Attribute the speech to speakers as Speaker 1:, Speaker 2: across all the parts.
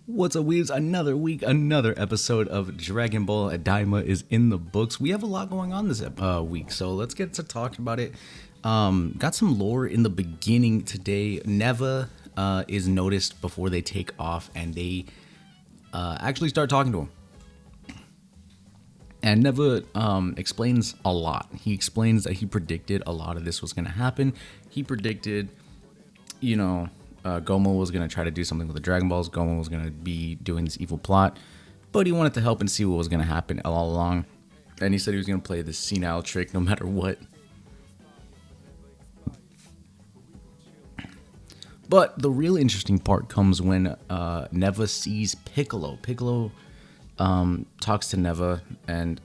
Speaker 1: What's up, weebs? Another week, another episode of Dragon Ball Daima is in the books. We have a lot going on this week, so let's get to talking about it. Got some lore in the beginning today. Neva is noticed before they take off, and they actually start talking to him. And Neva explains a lot. He explains that he predicted a lot of this was going to happen. He predicted, Gomu was going to try to do something with the Dragon Balls. Gomu was going to be doing this evil plot. But he wanted to help and see what was going to happen all along. And he said he was going to play this senile trick no matter what. But the really interesting part comes when Neva sees Piccolo. Piccolo talks to Neva and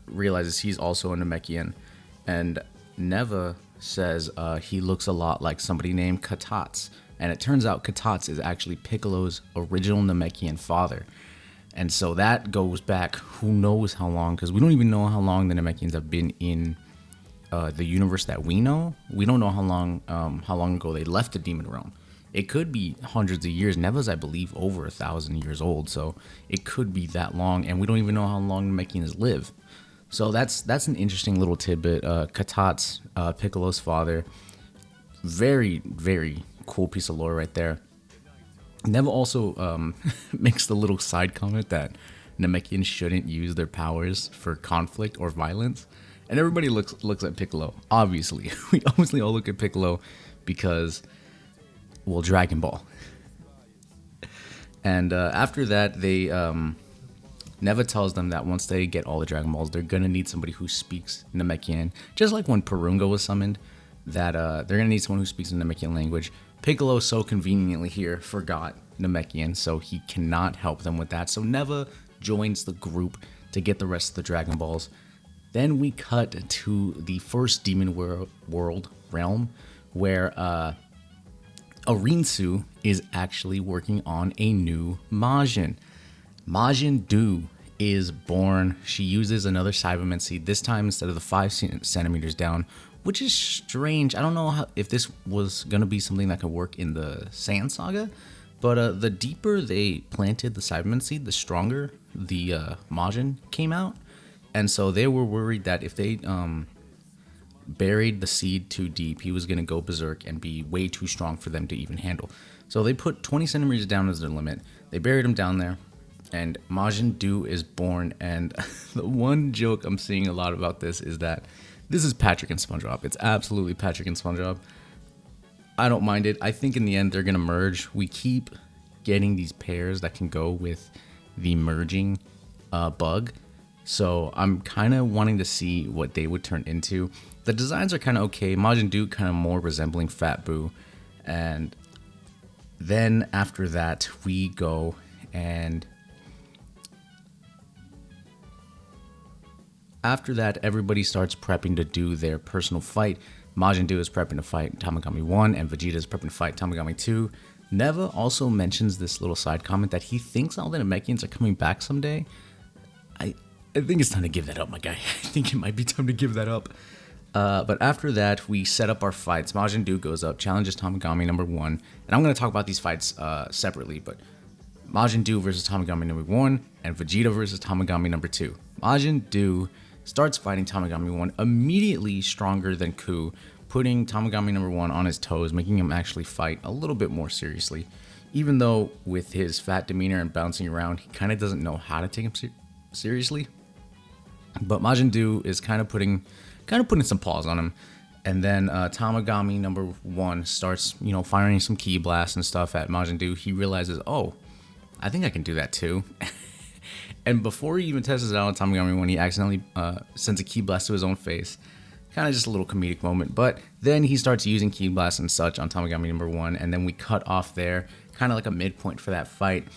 Speaker 1: realizes he's also a Namekian. And Neva says he looks a lot like somebody named Katats. And it turns out Katats is actually Piccolo's original Namekian father. And so that goes back who knows how long, because we don't even know how long the Namekians have been in the universe that we know. We don't know how long ago they left the Demon Realm. It could be hundreds of years. Neva's, I believe, over 1,000 years old, so it could be that long, and we don't even know how long Namekians live. So that's an interesting little tidbit. Katats, Piccolo's father, very, very cool piece of lore right there. Neva also makes the little side comment that Namekians shouldn't use their powers for conflict or violence, and everybody looks at Piccolo. Obviously, we obviously all look at Piccolo because, well, Dragon Ball. And after that, they Neva tells them that once they get all the Dragon Balls, they're gonna need somebody who speaks Namekian, just like when Purunga was summoned. That they're gonna need someone who speaks the Namekian language. Piccolo, so conveniently here, forgot Namekian, so he cannot help them with that. So Neva joins the group to get the rest of the Dragon Balls. Then we cut to the first Demon World realm, where Arinsu is actually working on a new Majin. Majin Du is born. She uses another Cyberman seed, this time instead of the 5 centimeters down, which is strange. I don't know if this was going to be something that could work in the Saiyan Saga, but the deeper they planted the Cyberman seed, the stronger the Majin came out. And so they were worried that if they buried the seed too deep, he was going to go berserk and be way too strong for them to even handle. So they put 20 centimeters down as their limit. They buried him down there, and Majin Du is born. And the one joke I'm seeing a lot about this is that this is Patrick and SpongeBob. It's absolutely Patrick and SpongeBob. I don't mind it. I think in the end they're going to merge. We keep getting these pairs that can go with the merging bug. So I'm kind of wanting to see what they would turn into. The designs are kind of okay. Majin Du kind of more resembling Fat Boo. And then after that, we go and after that, everybody starts prepping to do their personal fight. Majin Du is prepping to fight Tamagami 1, and Vegeta is prepping to fight Tamagami 2. Neva also mentions this little side comment that he thinks all the Namekians are coming back someday. I think it's time to give that up, my guy. I think it might be time to give that up. But after that, we set up our fights. Majin Du goes up, challenges Tamagami number 1. And I'm going to talk about these fights separately, but Majin Du versus Tamagami number 1 and Vegeta versus Tamagami number 2. Majin Du starts fighting Tamagami 1, immediately stronger than Ku, putting Tamagami number 1 on his toes, making him actually fight a little bit more seriously. Even though with his fat demeanor and bouncing around, he kind of doesn't know how to take him seriously. But Majin Du is kind of putting some paws on him. And then Tamagami number 1 starts, firing some ki blasts and stuff at Majin Du. He realizes, oh, I think I can do that too. And before he even tests it out on Tamagami 1, he accidentally sends a ki blast to his own face. Kind of just a little comedic moment. But then he starts using ki blasts and such on Tamagami number 1. And then we cut off there, kind of like a midpoint for that fight.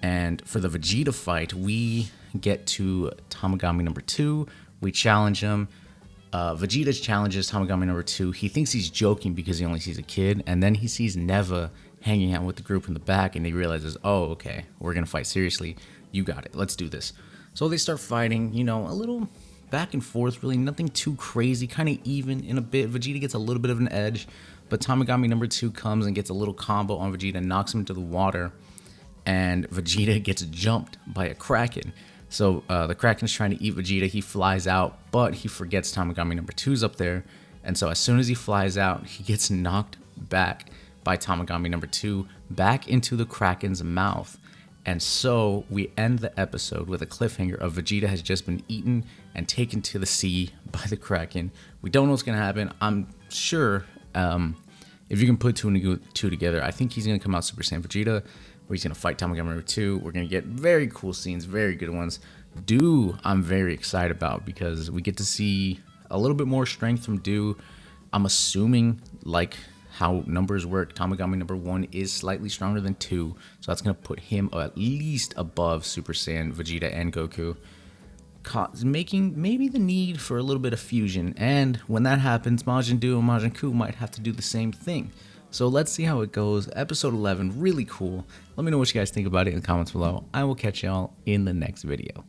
Speaker 1: And for the Vegeta fight, we get to Tamagami number 2. We challenge him. Vegeta challenges Tamagami number 2. He thinks he's joking because he only sees a kid. And then he sees Neva hanging out with the group in the back. And he realizes, oh, okay, we're going to fight seriously. You got it. Let's do this. So they start fighting, a little back and forth, really nothing too crazy, kind of even in a bit. Vegeta gets a little bit of an edge, but Tamagami number 2 comes and gets a little combo on Vegeta and knocks him into the water. and Vegeta gets jumped by a Kraken. So the Kraken's trying to eat Vegeta. He flies out, but he forgets Tamagami number 2's up there. And so as soon as he flies out, he gets knocked back by Tamagami number 2 back into the Kraken's mouth. And so we end the episode with a cliffhanger of Vegeta has just been eaten and taken to the sea by the Kraken. We don't know what's going to happen. I'm sure if you can put two and two together, I think he's going to come out Super Saiyan Vegeta, where he's going to fight Tamagami number 2. We're going to get very cool scenes, very good ones. I'm very excited about, because we get to see a little bit more strength from Do. I'm assuming, like how numbers work, Tamagami number 1 is slightly stronger than 2, so that's going to put him at least above Super Saiyan Vegeta and Goku, making maybe the need for a little bit of fusion. And when that happens, Majin Buu and Majin Buu might have to do the same thing. So let's see how it goes. Episode 11, really cool. Let me know what you guys think about it in the comments below. I will catch y'all in the next video.